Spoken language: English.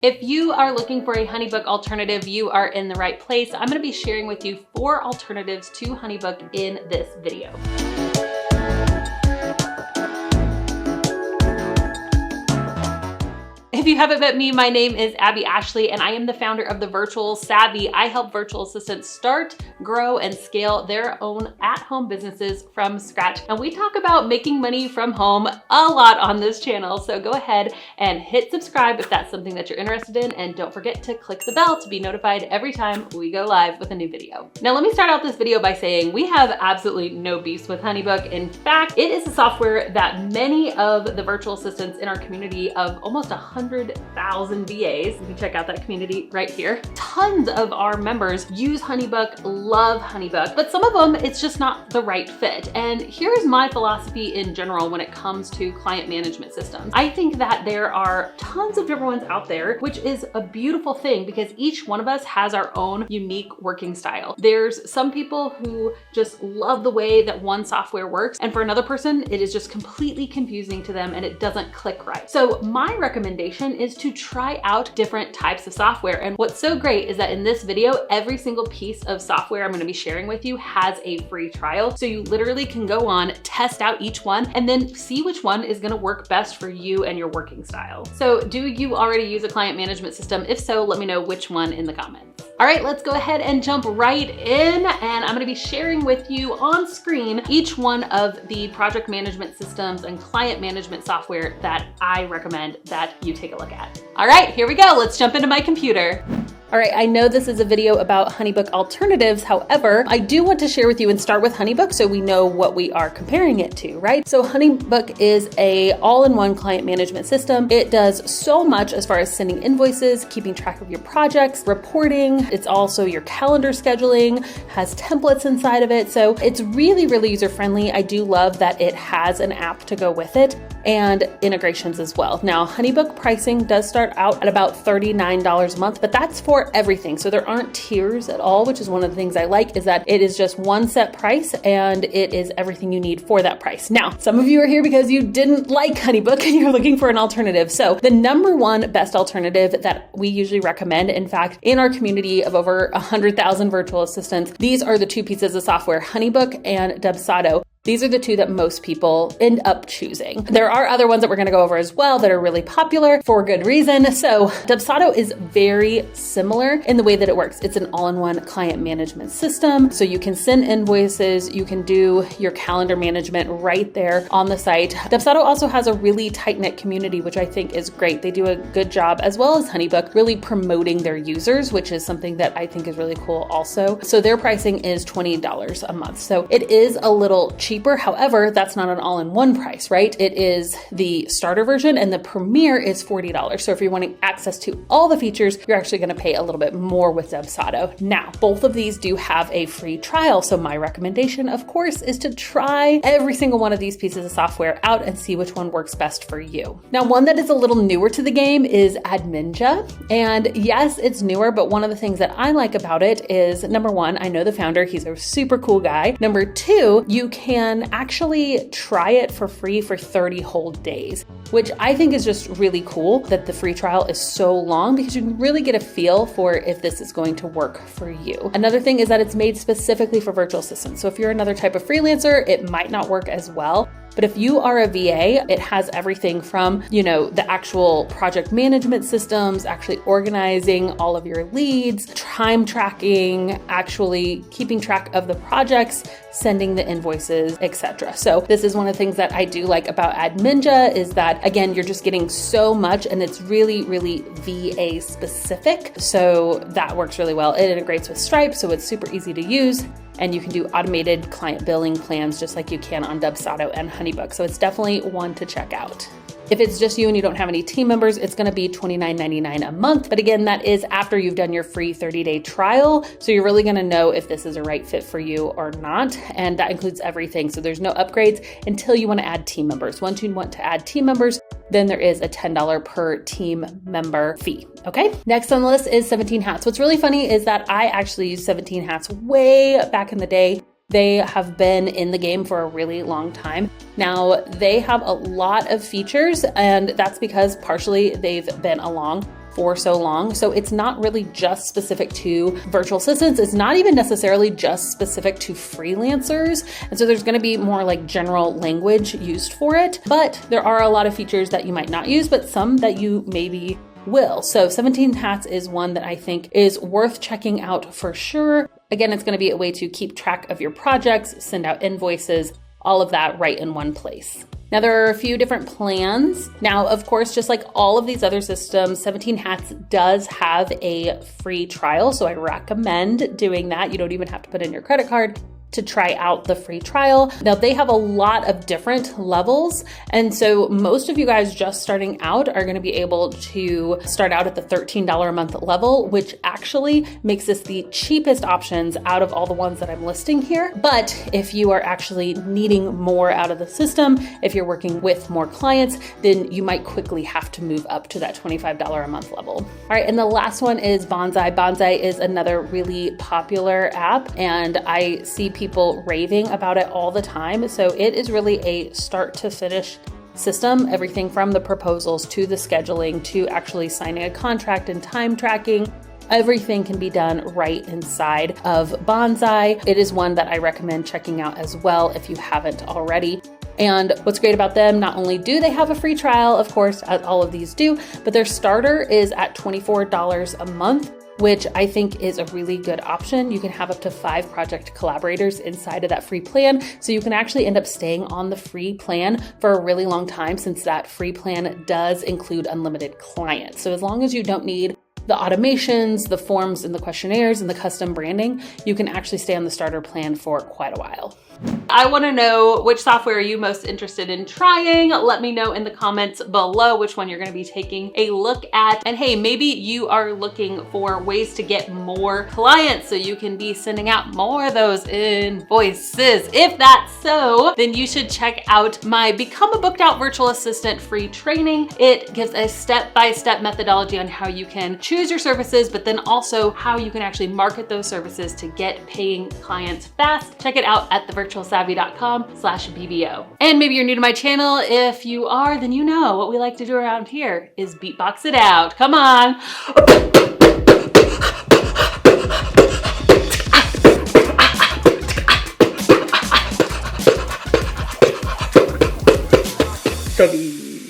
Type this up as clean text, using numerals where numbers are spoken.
If you are looking for a HoneyBook alternative, you are in the right place. I'm gonna be sharing with you 4 alternatives to HoneyBook in this video. If you haven't met me, my name is Abby Ashley, and I am the founder of the Virtual Savvy. I help virtual assistants start, grow, and scale their own at-home businesses from scratch. And we talk about making money from home a lot on this channel. So go ahead and hit subscribe if that's something that you're interested in. And don't forget to click the bell to be notified every time we go live with a new video. Now, let me start out this video by saying we have absolutely no beefs with HoneyBook. In fact, it is a software that many of the virtual assistants in our community of almost 100,000 VAs. You can check out that community right here. Tons of our members use HoneyBook, love HoneyBook, but some of them, it's just not the right fit. And here's my philosophy in general when it comes to client management systems. I think that there are tons of different ones out there, which is a beautiful thing because each one of us has our own unique working style. There's some people who just love the way that one software works, and for another person, it is just completely confusing to them and it doesn't click right. So my recommendation is to try out different types of software. And what's so great is that in this video, every single piece of software I'm gonna be sharing with you has a free trial. So you literally can go on, test out each one, and then see which one is gonna work best for you and your working style. So do you already use a client management system? If so, let me know which one in the comments. All right, let's go ahead and jump right in. And I'm gonna be sharing with you on screen each one of the project management systems and client management software that I recommend that you take a look at. All right, here we go. Let's jump into my computer. All right, I know this is a video about HoneyBook alternatives. However, I do want to share with you and start with HoneyBook so we know what we are comparing it to, right? So HoneyBook is a all-in-one client management system. It does so much as far as sending invoices, keeping track of your projects, reporting. It's also your calendar scheduling, has templates inside of it. So it's really, really user-friendly. I do love that it has an app to go with it and integrations as well. Now, HoneyBook pricing does start out at about $39 a month, but that's for everything. So there aren't tiers at all, which is one of the things I like, is that it is just one set price and it is everything you need for that price. Now, some of you are here because you didn't like HoneyBook and you're looking for an alternative. So the number one best alternative that we usually recommend, in fact, in our community of over 100,000 virtual assistants, these are the 2 pieces of software, HoneyBook and Dubsado. These are the 2 that most people end up choosing. There are other ones that we're gonna go over as well that are really popular for good reason. So Dubsado is very similar in the way that it works. It's an all-in-one client management system. So you can send invoices, you can do your calendar management right there on the site. Dubsado also has a really tight-knit community, which I think is great. They do a good job, as well as HoneyBook, really promoting their users, which is something that I think is really cool also. So their pricing is $20 a month. So it is a little cheaper. However, that's not an all-in-one price, right? It is the starter version and the premier is $40. So if you're wanting access to all the features, you're actually going to pay a little bit more with Dubsado. Now, both of these do have a free trial. So my recommendation, of course, is to try every single one of these pieces of software out and see which one works best for you. Now, one that is a little newer to the game is AdNinja. And yes, it's newer, but one of the things that I like about it is, number one, I know the founder, he's a super cool guy. Number two, you can actually try it for free for 30 whole days, which I think is just really cool that the free trial is so long because you can really get a feel for if this is going to work for you. Another thing is that it's made specifically for virtual assistants. So if you're another type of freelancer, it might not work as well. But if you are a VA, it has everything from, the actual project management systems, actually organizing all of your leads, time tracking, actually keeping track of the projects, sending the invoices, etc. So this is one of the things that I do like about AdMinja is that, again, you're just getting so much and it's really, really VA specific. So that works really well. It integrates with Stripe, so it's super easy to use. And you can do automated client billing plans just like you can on Dubsado and HoneyBook. So it's definitely one to check out. If it's just you and you don't have any team members, it's gonna be $29.99 a month. But again, that is after you've done your free 30-day trial. So you're really gonna know if this is a right fit for you or not. And that includes everything. So there's no upgrades until you wanna add team members. Once you want to add team members, then there is a $10 per team member fee. Okay, next on the list is 17 Hats. What's really funny is that I actually used 17 Hats way back in the day. They have been in the game for a really long time. Now, they have a lot of features, and that's because partially they've been along for so long. So it's not really just specific to virtual assistants. It's not even necessarily just specific to freelancers. And so there's going to be more like general language used for it, but there are a lot of features that you might not use, but some that you maybe will. So 17 Hats is one that I think is worth checking out for sure. Again, it's going to be a way to keep track of your projects, send out invoices, all of that right in one place. Now, there are a few different plans. Now, of course, just like all of these other systems, 17 Hats does have a free trial. So I recommend doing that. You don't even have to put in your credit card to try out the free trial. Now, they have a lot of different levels. And so most of you guys just starting out are going to be able to start out at the $13 a month level, which actually makes this the cheapest options out of all the ones that I'm listing here. But if you are actually needing more out of the system, if you're working with more clients, then you might quickly have to move up to that $25 a month level. All right, and the last one is Bonsai. Bonsai is another really popular app, and I see people raving about it all the time. So it is really a start to finish system, everything from the proposals to the scheduling to actually signing a contract and time tracking. Everything can be done right inside of Bonsai. It is one that I recommend checking out as well if you haven't already. And what's great about them, not only do they have a free trial, of course, as all of these do, but their starter is at $24 a month, which I think is a really good option. You can have up to 5 project collaborators inside of that free plan. So you can actually end up staying on the free plan for a really long time, since that free plan does include unlimited clients. So as long as you don't need the automations, the forms and the questionnaires and the custom branding, you can actually stay on the starter plan for quite a while. I want to know, which software are you most interested in trying? Let me know in the comments below which one you're going to be taking a look at. And hey, maybe you are looking for ways to get more clients so you can be sending out more of those invoices. If that's so, then you should check out my Become a Booked Out Virtual Assistant free training. It gives a step-by-step methodology on how you can choose your services, but then also how you can actually market those services to get paying clients fast. Check it out at thevirtualsavvy.com/BBO. And maybe you're new to my channel. If you are, then you know what we like to do around here is beatbox it out. Come on.